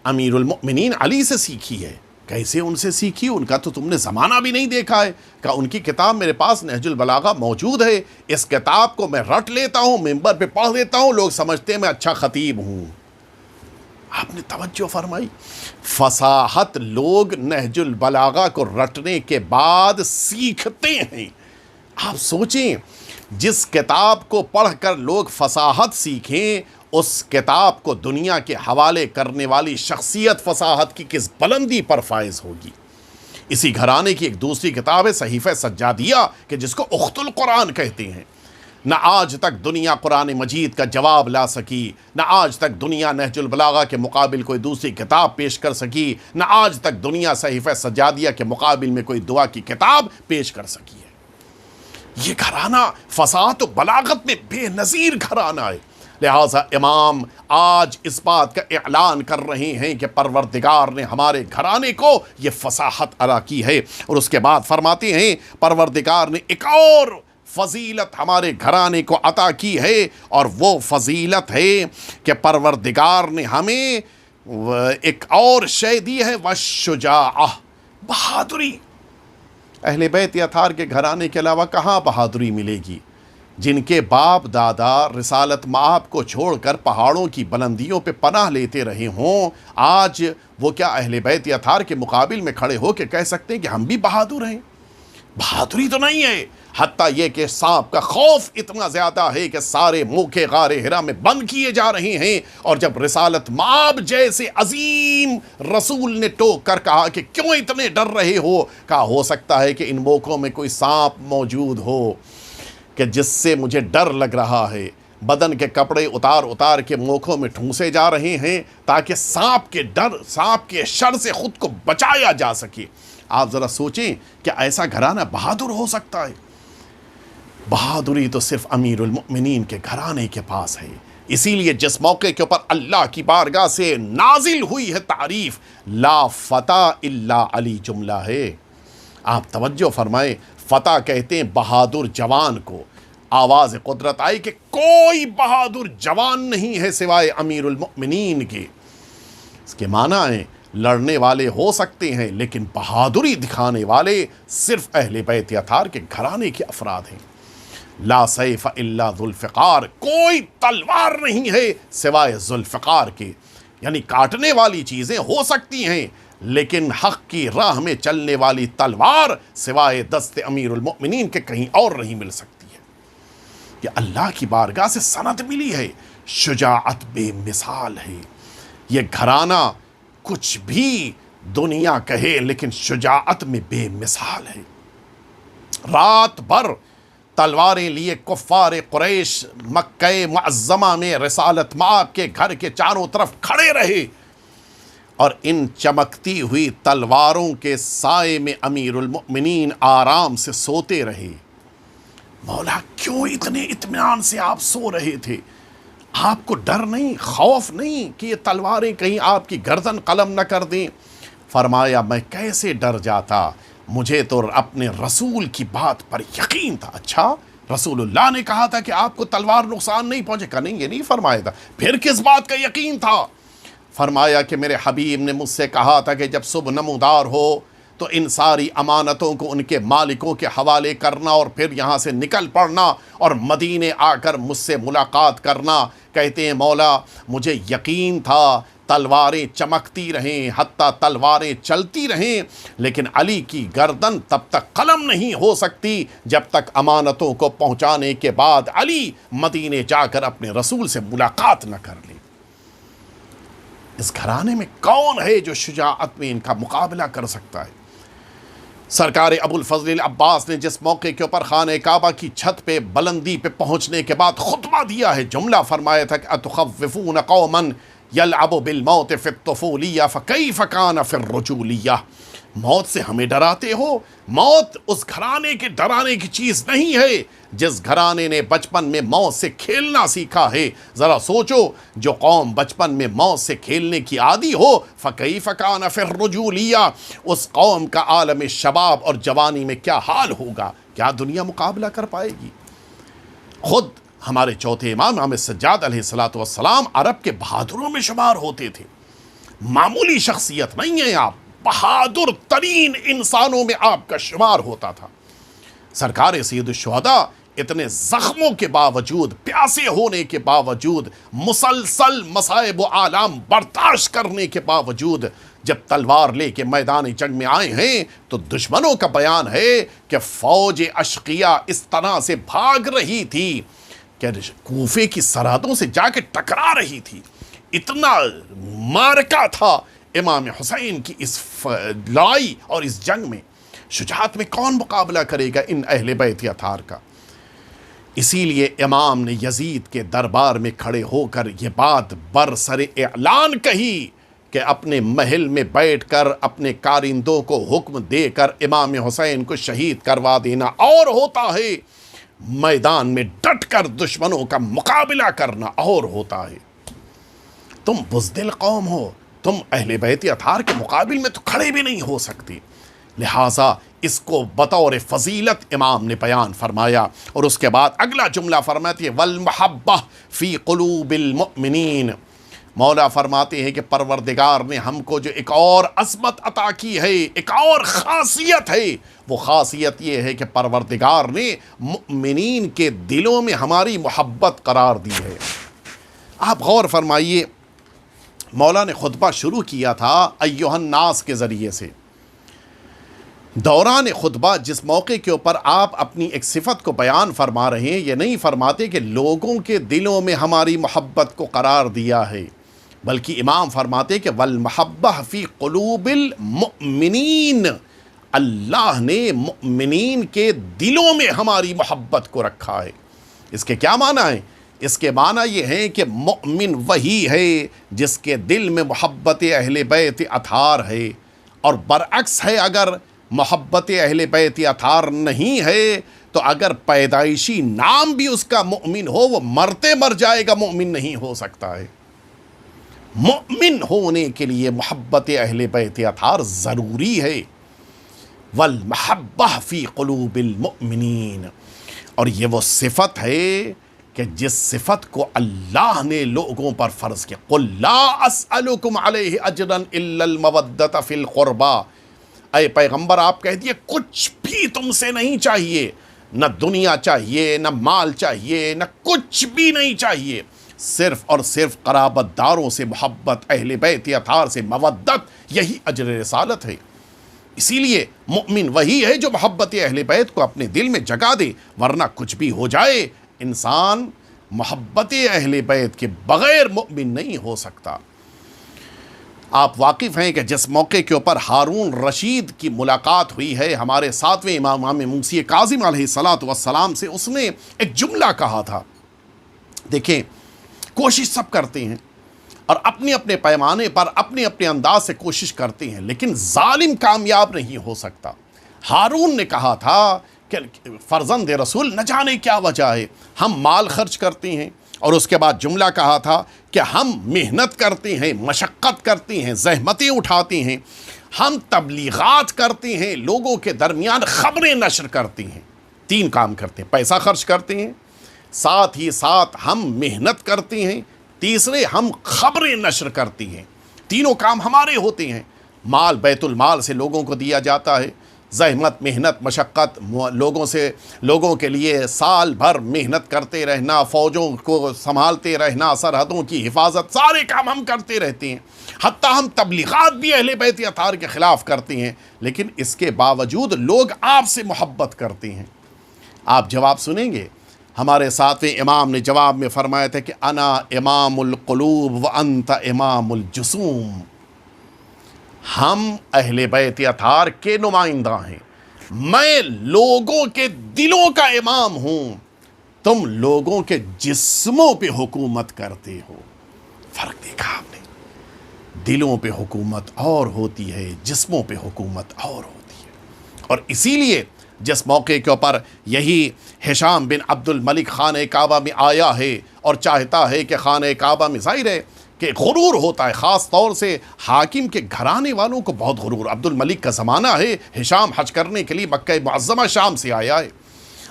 امیر المؤمنین علی سے سیکھی ہے۔ کیسے ان سے سیکھی؟ ان کا تو تم نے زمانہ بھی نہیں دیکھا ہے۔ کہ ان کی کتاب میرے پاس نہج البلاغہ موجود ہے، اس کتاب کو میں رٹ لیتا ہوں، ممبر پہ پڑھ دیتا ہوں، لوگ سمجھتے ہیں میں اچھا خطیب ہوں۔ آپ نے توجہ فرمائی، فصاحت لوگ نہج البلاغہ کو رٹنے کے بعد سیکھتے ہیں۔ آپ سوچیں، جس کتاب کو پڑھ کر لوگ فصاحت سیکھیں، اس کتاب کو دنیا کے حوالے کرنے والی شخصیت فصاحت کی کس بلندی پر فائز ہوگی۔ اسی گھرانے کی ایک دوسری کتاب ہے صحیفہ سجادیہ، کہ جس کو اخت القرآن کہتے ہیں۔ نہ آج تک دنیا قرآن مجید کا جواب لا سکی، نہ آج تک دنیا نہج البلاغہ کے مقابل کوئی دوسری کتاب پیش کر سکی، نہ آج تک دنیا صحیفہ سجادیہ کے مقابل میں کوئی دعا کی کتاب پیش کر سکی ہے۔ یہ گھرانہ فصاحت و بلاغت میں بے نظیر گھرانہ ہے۔ لہٰذا امام آج اس بات کا اعلان کر رہے ہیں کہ پروردگار نے ہمارے گھرانے کو یہ فصاحت عطا کی ہے، اور اس کے بعد فرماتے ہیں پروردگار نے ایک اور فضیلت ہمارے گھرانے کو عطا کی ہے، اور وہ فضیلت ہے کہ پروردگار نے ہمیں ایک اور شے دی ہے، والشجاعہ، بہادری۔ اہل بیت اطہار کے گھرانے کے علاوہ کہاں بہادری ملے گی؟ جن کے باپ دادا رسالت مآب کو چھوڑ کر پہاڑوں کی بلندیوں پہ پناہ لیتے رہے ہوں، آج وہ کیا اہل بیت اطہار کے مقابل میں کھڑے ہو کے کہہ سکتے ہیں کہ ہم بھی بہادر ہیں؟ بہادری تو نہیں ہے، حتیٰ یہ کہ سانپ کا خوف اتنا زیادہ ہے کہ سارے موقع غار ہرا میں بند کیے جا رہے ہیں، اور جب رسالت مآب جیسے عظیم رسول نے ٹوک کر کہا کہ کیوں اتنے ڈر رہے ہو، کہا ہو سکتا ہے کہ ان موقعوں میں کوئی سانپ موجود ہو کہ جس سے مجھے ڈر لگ رہا ہے، بدن کے کپڑے اتار اتار کے موقعوں میں ٹھونسے جا رہے ہیں تاکہ سانپ کے ڈر، سانپ کے شر سے خود کو بچایا جا سکے۔ آپ ذرا سوچیں کہ ایسا گھرانہ بہادر ہو سکتا ہے؟ بہادری تو صرف امیر المؤمنین کے گھرانے کے پاس ہے۔ اسی لیے جس موقع کے اوپر اللہ کی بارگاہ سے نازل ہوئی ہے تعریف لا فتح الا علی جملہ ہے۔ آپ توجہ فرمائیں، فتح کہتے ہیں بہادر جوان کو۔ آواز قدرت آئی کہ کوئی بہادر جوان نہیں ہے سوائے امیر المؤمنین کے۔ اس کے معنی ہیں لڑنے والے ہو سکتے ہیں لیکن بہادری دکھانے والے صرف اہل بیت اطہار کے گھرانے کے افراد ہیں۔ لا سیف الا ذوالفقار، کوئی تلوار نہیں ہے سوائے ذوالفقار کے، یعنی کاٹنے والی چیزیں ہو سکتی ہیں لیکن حق کی راہ میں چلنے والی تلوار سوائے دست امیر المؤمنین کے کہیں اور نہیں مل سکتی ہے۔ یہ اللہ کی بارگاہ سے سند ملی ہے، شجاعت بے مثال ہے۔ یہ گھرانہ کچھ بھی دنیا کہے لیکن شجاعت میں بے مثال ہے۔ رات بھر تلواریں لیے کفار قریش مکہ معظمہ میں رسالت مآب کے گھر کے چاروں طرف کھڑے رہے، اور ان چمکتی ہوئی تلواروں کے سائے میں امیر المؤمنین آرام سے سوتے رہے۔ مولا کیوں اتنے اطمینان سے آپ سو رہے تھے؟ آپ کو ڈر نہیں، خوف نہیں کہ یہ تلواریں کہیں آپ کی گردن قلم نہ کر دیں؟ فرمایا میں کیسے ڈر جاتا، مجھے تو اپنے رسول کی بات پر یقین تھا۔ اچھا رسول اللہ نے کہا تھا کہ آپ کو تلوار نقصان نہیں پہنچے گا؟ نہیں، یہ نہیں فرمایا تھا۔ پھر کس بات کا یقین تھا؟ فرمایا کہ میرے حبیب نے مجھ سے کہا تھا کہ جب صبح نمودار ہو تو ان ساری امانتوں کو ان کے مالکوں کے حوالے کرنا اور پھر یہاں سے نکل پڑنا اور مدینے آ کر مجھ سے ملاقات کرنا۔ کہتے ہیں مولا مجھے یقین تھا تلواریں چمکتی رہیں، حتیٰ تلواریں چلتی رہیں، لیکن علی کی گردن تب تک قلم نہیں ہو سکتی جب تک امانتوں کو پہنچانے کے بعد علی مدینے جا کر اپنے رسول سے ملاقات نہ کر لے۔ اس گھرانے میں کون ہے جو شجاعت میں ان کا مقابلہ کر سکتا ہے؟ سرکار ابو الفضل العباس نے جس موقع کے اوپر خانہ کعبہ کی چھت پہ بلندی پہ پہنچنے کے بعد خطبہ دیا ہے، جملہ فرمایا تھا کہ اتخوفون قوما یلعب بالموت فی الطفولیہ فکیف کان فی الرجولیہ، موت سے ہمیں ڈراتے ہو؟ موت اس گھرانے کے ڈرانے کی چیز نہیں ہے جس گھرانے نے بچپن میں موت سے کھیلنا سیکھا ہے۔ ذرا سوچو جو قوم بچپن میں موت سے کھیلنے کی عادی ہو فکیف کان فی الرجولیہ، اس قوم کا عالم شباب اور جوانی میں کیا حال ہوگا؟ کیا دنیا مقابلہ کر پائے گی؟ خود ہمارے چوتھے امام امام سجاد علیہ السلام عرب کے بہادروں میں شمار ہوتے تھے۔ معمولی شخصیت نہیں ہے آپ، بہادر ترین انسانوں میں آپ کا شمار ہوتا تھا۔ سرکار سید الشہداء اتنے زخموں کے باوجود، پیاسے ہونے کے باوجود، مسلسل مصائب و آلام برداشت کرنے کے باوجود جب تلوار لے کے میدان جنگ میں آئے ہیں تو دشمنوں کا بیان ہے کہ فوج اشقیہ اس طرح سے بھاگ رہی تھی کہ کوفے کی سرحدوں سے جا کے ٹکرا رہی تھی۔ اتنا مارکا تھا امام حسین کی اس لڑائی اور اس جنگ میں۔ شجاعت میں کون مقابلہ کرے گا ان اہل بیت اطہار کا؟ اسی لیے امام نے یزید کے دربار میں کھڑے ہو کر یہ بات برسر اعلان کہی کہ اپنے محل میں بیٹھ کر اپنے کارندوں کو حکم دے کر امام حسین کو شہید کروا دینا اور ہوتا ہے، میدان میں ڈٹ کر دشمنوں کا مقابلہ کرنا اور ہوتا ہے۔ تم بزدل قوم ہو، تم اہل بیت اطہار کے مقابل میں تو کھڑے بھی نہیں ہو سکتے، لہٰذا اس کو بطور فضیلت امام نے بیان فرمایا۔ اور اس کے بعد اگلا جملہ فرماتے ہیں والمحبہ فی قلوب المؤمنین، مولا فرماتے ہیں کہ پروردگار نے ہم کو جو ایک اور عظمت عطا کی ہے، ایک اور خاصیت ہے، وہ خاصیت یہ ہے کہ پروردگار نے مؤمنین کے دلوں میں ہماری محبت قرار دی ہے۔ آپ غور فرمائیے، مولا نے خطبہ شروع کیا تھا ایھا الناس کے ذریعے سے، دوران خطبہ جس موقع کے اوپر آپ اپنی ایک صفت کو بیان فرما رہے ہیں، یہ نہیں فرماتے کہ لوگوں کے دلوں میں ہماری محبت کو قرار دیا ہے، بلکہ امام فرماتے کہ والمحبہ فی قلوب المؤمنین، اللہ نے مؤمنین کے دلوں میں ہماری محبت کو رکھا ہے۔ اس کے کیا معنی ہے؟ اس کے معنی یہ ہے کہ مؤمن وہی ہے جس کے دل میں محبت اہل بیت اطہار ہے، اور برعکس ہے اگر محبت اہل بیت اطہار نہیں ہے تو اگر پیدائشی نام بھی اس کا مؤمن ہو، وہ مرتے مر جائے گا، مؤمن نہیں ہو سکتا ہے۔ مؤمن ہونے کے لیے محبت اہل بیت اطہار ضروری ہے۔ والمحبہ فی قلوب المؤمنین، اور یہ وہ صفت ہے کہ جس صفت کو اللہ نے لوگوں پر فرض کیا۔ قل لا اسألکم علیہ اجرا الا المودۃ فی القربى، اے پیغمبر آپ کہہ دیے کچھ بھی تم سے نہیں چاہیے، نہ دنیا چاہیے، نہ مال چاہیے، نہ کچھ بھی نہیں چاہیے، صرف اور صرف قرابت داروں سے محبت، اہل بیت اطہار سے مودت، یہی اجر رسالت ہے۔ اسی لیے مؤمن وہی ہے جو محبت اہل بیت کو اپنے دل میں جگہ دے، ورنہ کچھ بھی ہو جائے انسان محبت اہل بیت کے بغیر مؤمن نہیں ہو سکتا۔ آپ واقف ہیں کہ جس موقع کے اوپر ہارون رشید کی ملاقات ہوئی ہے ہمارے ساتویں امام موسی کاظم علیہ السلام سے، اس نے ایک جملہ کہا تھا۔ دیکھیں، کوشش سب کرتے ہیں اور اپنے اپنے پیمانے پر اپنے اپنے انداز سے کوشش کرتے ہیں، لیکن ظالم کامیاب نہیں ہو سکتا۔ ہارون نے کہا تھا کہ فرزند رسول، نہ جانے کیا وجہ ہے، ہم مال خرچ کرتے ہیں، اور اس کے بعد جملہ کہا تھا کہ ہم محنت کرتے ہیں، مشقت کرتے ہیں، زحمتیں اٹھاتے ہیں، ہم تبلیغات کرتے ہیں، لوگوں کے درمیان خبریں نشر کرتے ہیں۔ تین کام کرتے ہیں، پیسہ خرچ کرتے ہیں، ساتھ ہی ساتھ ہم محنت کرتے ہیں، تیسرے ہم خبریں نشر کرتی ہیں۔ تینوں کام ہمارے ہوتے ہیں۔ مال بیت المال سے لوگوں کو دیا جاتا ہے، زحمت، محنت، مشقت، لوگوں کے لیے سال بھر محنت کرتے رہنا، فوجوں کو سنبھالتے رہنا، سرحدوں کی حفاظت، سارے کام ہم کرتے رہتے ہیں، حتیٰ ہم تبلیغات بھی اہل بیت اطہار کے خلاف کرتے ہیں، لیکن اس کے باوجود لوگ آپ سے محبت کرتے ہیں۔ آپ جواب سنیں گے، ہمارے ساتویں امام نے جواب میں فرمایا تھا کہ انا امام القلوب وانت امام الجسوم، ہم اہل بیت اطہار کے نمائندہ ہیں، میں لوگوں کے دلوں کا امام ہوں، تم لوگوں کے جسموں پہ حکومت کرتے ہو۔ فرق دیکھا آپ نے، دلوں پہ حکومت اور ہوتی ہے، جسموں پہ حکومت اور ہوتی ہے۔ اور اسی لیے جس موقع کے اوپر یہی ہشام بن عبد الملک خانہ کعبہ میں آیا ہے اور چاہتا ہے کہ خانہ کعبہ میں، ظاہر ہے کہ غرور ہوتا ہے، خاص طور سے حاکم کے گھرانے والوں کو بہت غرور۔ عبد الملک کا زمانہ ہے، ہشام حج کرنے کے لیے مکہ معظمہ شام سے آیا ہے،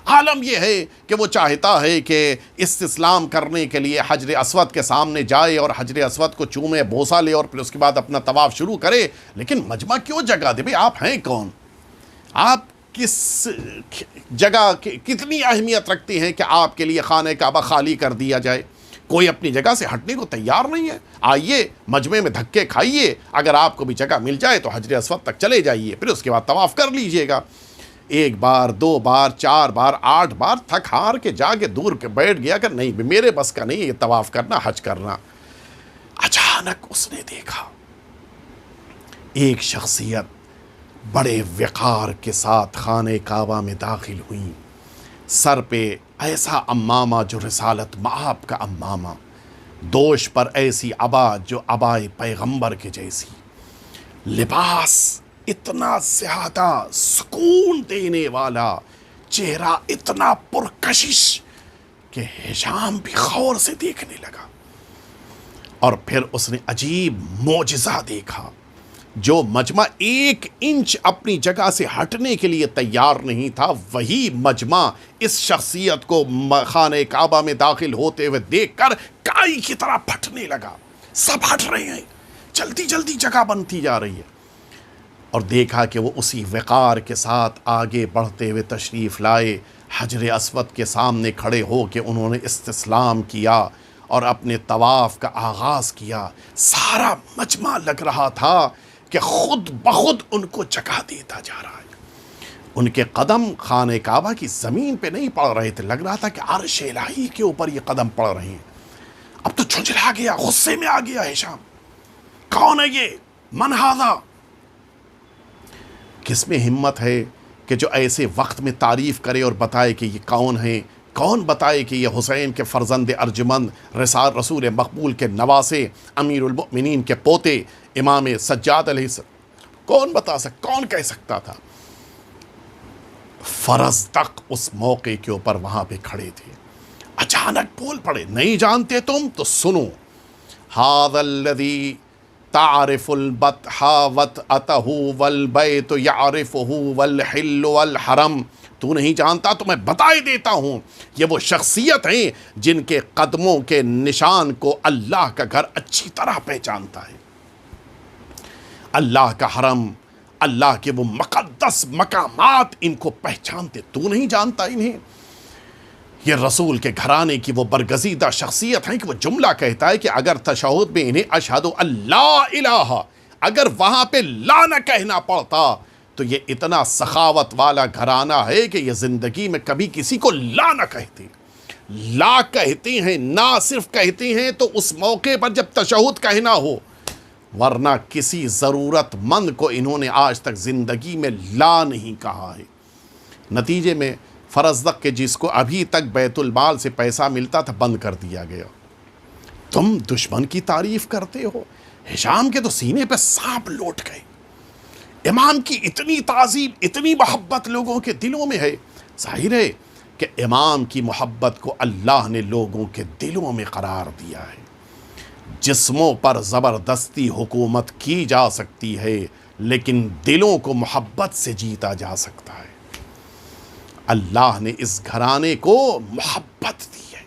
عالم یہ ہے کہ وہ چاہتا ہے کہ استسلام کرنے کے لیے حجر اسود کے سامنے جائے اور حجر اسود کو چومے، بوسہ لے، اور پھر اس کے بعد اپنا طواف شروع کرے، لیکن مجمع کیوں جگہ دے؟ بھئی آپ ہیں کون؟ آپ کس جگہ کتنی اہمیت رکھتے ہیں کہ آپ کے لیے خانہ کعبہ خالی کر دیا جائے؟ کوئی اپنی جگہ سے ہٹنے کو تیار نہیں ہے۔ آئیے مجمع میں دھکے کھائیے، اگر آپ کو بھی جگہ مل جائے تو حجر اسود تک چلے جائیے، پھر اس کے بعد طواف کر لیجئے گا۔ ایک بار، دو بار، چار بار، 8 بار تھک ہار کے جا کے دور کے بیٹھ گیا کہ نہیں میرے بس کا نہیں یہ طواف کرنا، حج کرنا۔ اچانک اس نے دیکھا ایک شخصیت بڑے وقار کے ساتھ خانہ کعبہ میں داخل ہوئی، سر پہ ایسا امامہ جو رسالت مآب کا امامہ، دوش پر ایسی عبا جو عبائے پیغمبر کے جیسی، لباس اتنا زیادہ سکون دینے والا، چہرہ اتنا پرکشش کہ ہشام بھی غور سے دیکھنے لگا۔ اور پھر اس نے عجیب معجزہ دیکھا، جو مجمع 1 انچ اپنی جگہ سے ہٹنے کے لیے تیار نہیں تھا، وہی مجمع اس شخصیت کو خانہ کعبہ میں داخل ہوتے ہوئے دیکھ کر کائی کی طرح پھٹنے لگا۔ سب ہٹ رہے ہیں، جلدی جلدی جگہ بنتی جا رہی ہے، اور دیکھا کہ وہ اسی وقار کے ساتھ آگے بڑھتے ہوئے تشریف لائے، حجر اسود کے سامنے کھڑے ہو کے انہوں نے استسلام کیا اور اپنے طواف کا آغاز کیا۔ سارا مجمع لگ رہا تھا کہ خود بخود ان کو جگہ دیتا جا رہا ہے۔ ان کے قدم خانہ کعبہ کی زمین پہ نہیں پڑ رہے تھے، لگ رہا تھا کہ عرش الہی کے اوپر یہ قدم پڑ رہے ہیں۔ اب تو جھنجھلا گیا، غصے میں آ گیا ہشام، کون ہے یہ؟ من ھذا؟ کس میں ہمت ہے کہ جو ایسے وقت میں تعریف کرے اور بتائے کہ یہ کون ہے؟ کون بتائے کہ یہ حسین کے فرزند ارجمند، رسول مقبول کے نواسے، امیر المؤمنین کے پوتے، امام سجاد علیہ السلام؟ کون بتا کون کہہ سکتا تھا؟ فرزدق اس موقع کے اوپر وہاں پہ کھڑے تھے، اچانک بول پڑے، نہیں جانتے تم تو سنو، ھذا الذی تعرف البطح وطأتہ والبیت یعرفہ والحل والحرم، تو نہیں جانتا تو میں بتائے دیتا ہوں، یہ وہ شخصیت ہیں جن کے قدموں کے نشان کو اللہ کا گھر اچھی طرح پہچانتا ہے، اللہ کا حرم، اللہ کے وہ مقدس مقامات ان کو پہچانتے، تو نہیں جانتا انہیں؟ یہ رسول کے گھرانے کی وہ برگزیدہ شخصیت ہیں کہ وہ جملہ کہتا ہے کہ اگر تشہد میں انہیں اشہد اللہ الہ، اگر وہاں پہ لا نہ کہنا پڑتا تو یہ اتنا سخاوت والا گھرانہ ہے کہ یہ زندگی میں کبھی کسی کو لا نہ کہتے، لا کہتے ہیں، نہ صرف کہتے ہیں تو اس موقع پر جب تشہد کہنا ہو، ورنہ کسی ضرورت مند کو انہوں نے آج تک زندگی میں لا نہیں کہا ہے۔ نتیجے میں فرزدق کے جس کو ابھی تک بیت المال سے پیسہ ملتا تھا بند کر دیا گیا۔ تم دشمن کی تعریف کرتے ہو؟ ہشام کے تو سینے پہ سانپ لوٹ گئے۔ امام کی اتنی تعظیم، اتنی محبت لوگوں کے دلوں میں ہے، ظاہر ہے کہ امام کی محبت کو اللہ نے لوگوں کے دلوں میں قرار دیا ہے۔ جسموں پر زبردستی حکومت کی جا سکتی ہے، لیکن دلوں کو محبت سے جیتا جا سکتا ہے۔ اللہ نے اس گھرانے کو محبت دی ہے،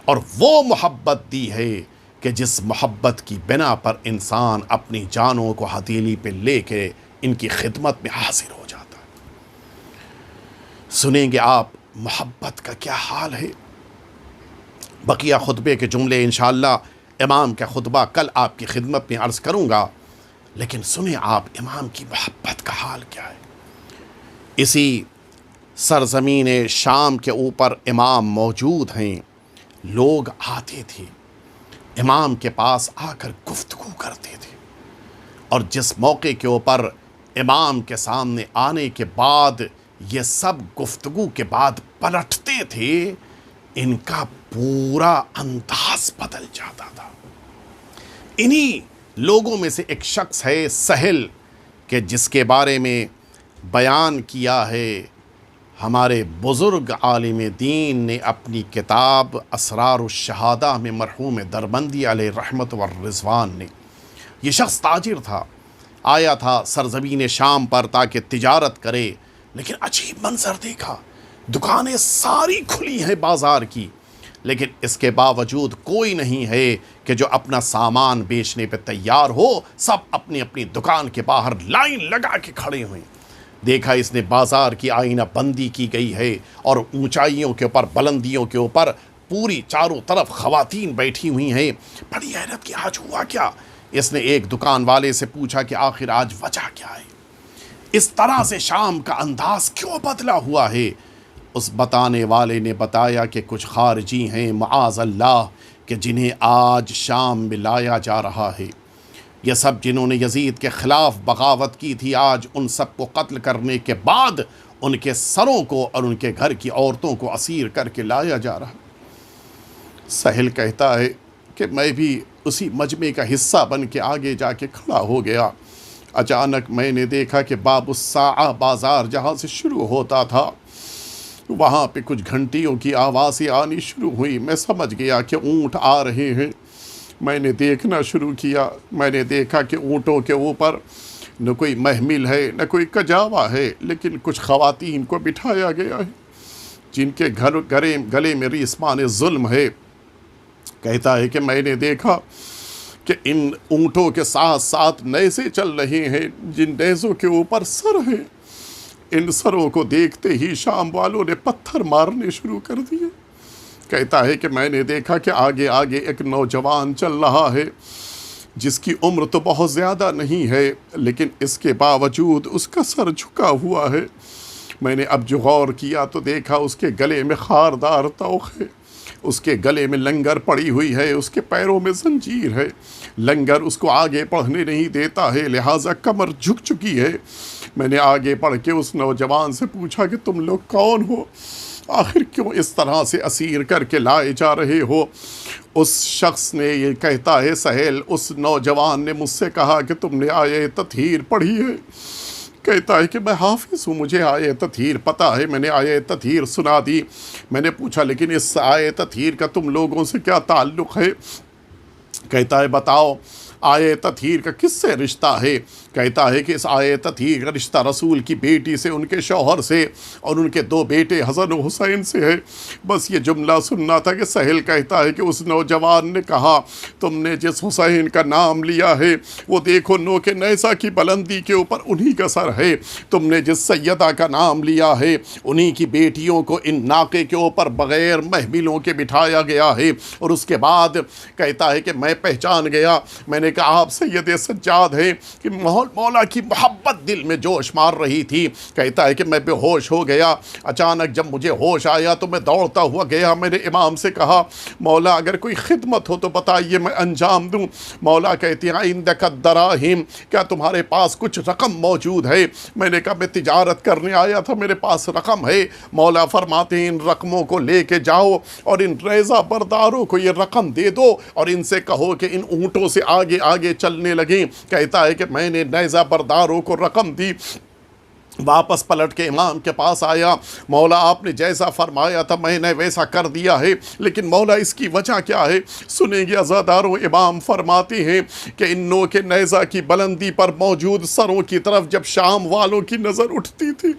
اور وہ محبت دی ہے کہ جس محبت کی بنا پر انسان اپنی جانوں کو ہتھیلی پہ لے کے ان کی خدمت میں حاضر ہو جاتا ہے۔ سنیں گے آپ محبت کا کیا حال ہے؟ بقیہ خطبے کے جملے انشاءاللہ امام کا خطبہ کل آپ کی خدمت میں عرض کروں گا، لیکن سنیں آپ امام کی محبت کا حال کیا ہے۔ اسی سرزمین شام کے اوپر امام موجود ہیں، لوگ آتے تھے، امام کے پاس آ کر گفتگو کرتے تھے، اور جس موقع کے اوپر امام کے سامنے آنے کے بعد یہ سب گفتگو کے بعد پلٹتے تھے، ان کا پورا انداز بدل جاتا تھا۔ انہی لوگوں میں سے ایک شخص ہے سہل، کہ جس کے بارے میں بیان کیا ہے ہمارے بزرگ عالم دین نے اپنی کتاب اسرار الشہادہ میں مرحوم دربندی علیہ رحمت والرضوان نے۔ یہ شخص تاجر تھا، آیا تھا سرزمین شام پر تاکہ تجارت کرے، لیکن عجیب منظر دیکھا، دکانیں ساری کھلی ہیں بازار کی، لیکن اس کے باوجود کوئی نہیں ہے کہ جو اپنا سامان بیچنے پہ تیار ہو، سب اپنی اپنی دکان کے باہر لائن لگا کے کھڑے ہوئے۔ دیکھا اس نے بازار کی آئینہ بندی کی گئی ہے، اور اونچائیوں کے اوپر، بلندیوں کے اوپر پوری چاروں طرف خواتین بیٹھی ہوئی ہیں۔ بڑی حیرت کی آج ہوا کیا؟ اس نے ایک دکان والے سے پوچھا کہ آخر آج وجہ کیا ہے، اس طرح سے شام کا انداز کیوں بدلا ہوا ہے؟ اس بتانے والے نے بتایا کہ کچھ خارجی ہیں معاذ اللہ کہ جنہیں آج شام میں لایا جا رہا ہے۔ یہ سب جنہوں نے یزید کے خلاف بغاوت کی تھی، آج ان سب کو قتل کرنے کے بعد ان کے سروں کو اور ان کے گھر کی عورتوں کو اسیر کر کے لایا جا رہا۔ سہل کہتا ہے کہ میں بھی اسی مجمع کا حصہ بن کے آگے جا کے کھڑا ہو گیا۔ اچانک میں نے دیکھا کہ باب الساعہ بازار جہاں سے شروع ہوتا تھا، وہاں پہ کچھ گھنٹیوں کی آوازیں آنی شروع ہوئی۔ میں سمجھ گیا کہ اونٹ آ رہے ہیں۔ میں نے دیکھنا شروع کیا، میں نے دیکھا کہ اونٹوں کے اوپر نہ کوئی محمل ہے نہ کوئی کجاوا ہے، لیکن کچھ خواتین کو بٹھایا گیا ہے جن کے گلے میں ریسمان ظلم ہے۔ کہتا ہے کہ میں نے دیکھا کہ ان اونٹوں کے ساتھ ساتھ نیزے چل رہے ہیں، جن نیزوں کے اوپر سر ہیں۔ ان سروں کو دیکھتے ہی شام والوں نے پتھر مارنے شروع کر دیے۔ کہتا ہے کہ میں نے دیکھا کہ آگے آگے ایک نوجوان چل رہا ہے جس کی عمر تو بہت زیادہ نہیں ہے، لیکن اس کے باوجود اس کا سر جھکا ہوا ہے۔ میں نے اب جو غور کیا تو دیکھا اس کے گلے میں خاردار طوق ہے، اس کے گلے میں لنگر پڑی ہوئی ہے، اس کے پیروں میں زنجیر ہے، لنگر اس کو آگے بڑھنے نہیں دیتا ہے، لہٰذا کمر جھک چکی ہے۔ میں نے آگے بڑھ کے اس نوجوان سے پوچھا کہ تم لوگ کون ہو؟ آخر کیوں اس طرح سے اسیر کر کے لائے جا رہے ہو؟ اس شخص نے یہ کہتا ہے سہیل، اس نوجوان نے مجھ سے کہا کہ تم نے آیہ تطہیر پڑھی ہے؟ کہتا ہے کہ میں حافظ ہوں، مجھے آیہ تطہیر پتہ ہے، میں نے آیہ تطہیر سنا دی۔ میں نے پوچھا لیکن اس آیہ تطہیر کا تم لوگوں سے کیا تعلق ہے؟ کہتا ہے بتاؤ آیہ تطہیر کا کس سے رشتہ ہے؟ کہتا ہے کہ اس آیہ تطہیر کا رشتہ رسول کی بیٹی سے، ان کے شوہر سے، اور ان کے 2 بیٹے حسن و حسین سے ہے۔ بس یہ جملہ سننا تھا کہ سہیل کہتا ہے کہ اس نوجوان نے کہا تم نے جس حسین کا نام لیا ہے وہ دیکھو نوک نیزہ کی بلندی کے اوپر انہی کا سر ہے، تم نے جس سیدہ کا نام لیا ہے انہی کی بیٹیوں کو ان ناقے کے اوپر بغیر محملوں کے بٹھایا گیا ہے۔ اور اس کے بعد کہتا ہے کہ میں پہچان گیا، میں نے کہا آپ سید سجاد ہیں کہ مولا کی محبت دل میں جوش مار رہی تھی۔ کہتا ہے کہ میں بے ہوش ہو گیا، اچانک جب مجھے ہوش آیا تو میں دوڑتا ہوا گیا، میں نے امام سے کہا مولا اگر کوئی خدمت ہو تو بتائیے میں انجام دوں۔ مولا کہتی ہیں عندک الدراہم، کیا تمہارے پاس کچھ رقم موجود ہے؟ میں نے کہا میں تجارت کرنے آیا تھا، میرے پاس رقم ہے۔ مولا فرماتے ہیں ان رقموں کو لے کے جاؤ اور ان ریزہ برداروں کو یہ رقم دے دو اور ان سے کہو کہ ان اونٹوں سے آگے آگے چلنے لگیں۔ کہتا ہے کہ میں نے نیزہ برداروں کو رقم دی، واپس پلٹ کے امام کے پاس آیا، مولا آپ نے جیسا فرمایا تھا میں نے ویسا کر دیا ہے، لیکن مولا اس کی وجہ کیا ہے؟ سنیں گے عزاداروں، امام فرماتے ہیں کہ ان نو کے نیزہ کی بلندی پر موجود سروں کی طرف جب شام والوں کی نظر اٹھتی تھی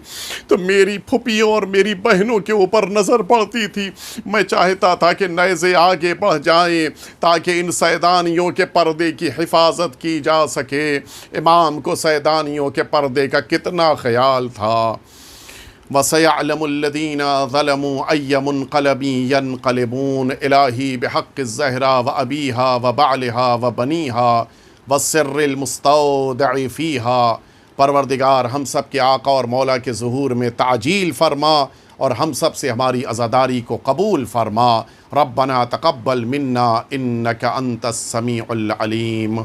تو میری پھپھیوں اور میری بہنوں کے اوپر نظر پڑتی تھی۔ میں چاہتا تھا کہ نیزے آگے بڑھ جائیں تاکہ ان سیدانیوں کے پردے کی حفاظت کی جا سکے۔ امام کو سیدانیوں کے پردے کا کتنا خیال تھا۔ وَسَيَعْلَمُ الَّذِينَ ظَلَمُوا أَيَّ مُنْقَلَبٍ يَنْقَلِبُونَ إِلَٰهِ بِحَقِّ الزَّهْرَىٰ وَأَبِيهَا وَبَعْلِهَا وَبَنِيهَا وَالسِّرِّ الْمُسْتَوْدَعِ فِيهَا۔ پروردگار ہم سب کے آقا اور مولا کے ظہور میں تعجیل فرما اور ہم سب سے ہماری عزاداری کو قبول فرما۔ ربنا تقبل منا انک انت السمیع العلیم۔